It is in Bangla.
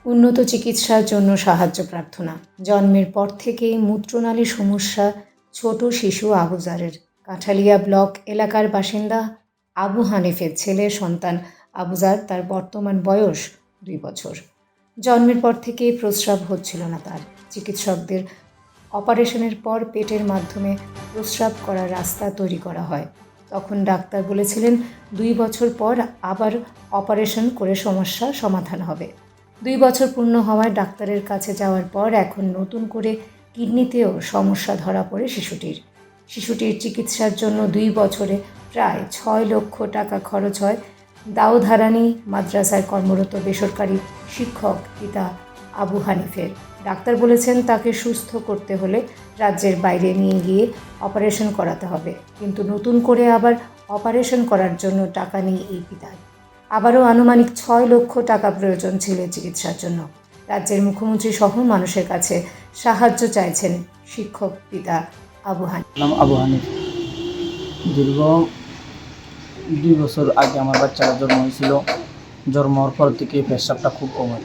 উন্নত চিকিৎসার জন্য সাহায্য প্রার্থনা। জন্মের পর থেকেই মূত্রনালীর সমস্যা ছোট শিশু আবুজারের। কাঠালিয়া ব্লক এলাকার বাসিন্দা আবু হানিফের ছেলে সন্তান আবুজার। তার বর্তমান বয়স 2 বছর। জন্মের পর থেকেই প্রস্রাব হচ্ছিল না তার। চিকিৎসকদের অপারেশনের পর পেটের মাধ্যমে প্রস্রাব করার রাস্তা তৈরি করা হয়। তখন ডাক্তার বলেছিলেন 2 বছর পর আবার অপারেশন করে সমস্যার সমাধান হবে। 2 বছর পূর্ণ হওয়ায় ডাক্তারের কাছে যাওয়ার পর এখন নতুন করে কিডনিতেও সমস্যা ধরা পড়ে শিশুটির চিকিৎসার জন্য 2 বছরে প্রায় 6 লক্ষ টাকা খরচ হয়। দাউধারানী মাদ্রাসায় কর্মরত বেসরকারি শিক্ষক পিতা আবু হানিফের। ডাক্তার বলেছেন তাকে সুস্থ করতে হলে রাজ্যের বাইরে নিয়ে গিয়ে অপারেশন করাতে হবে, কিন্তু নতুন করে আবার অপারেশন করার জন্য টাকা নেই এই পিতার। আবারও আনুমানিক 6 লক্ষ টাকা প্রয়োজন ছিল চিকিৎসার জন্য। রাজ্যের মুখ্যমন্ত্রী সহ মানুষের কাছে সাহায্য চাইছেন শিক্ষক পিতা আবু হানিফ। নাম আবু হানিফ। দীর্ঘ 2 বছর আগে আমার বাচ্চারা জন্ম হয়েছিল। জন্ম হওয়ার পর থেকে পেশাবটা খুব কম হয়।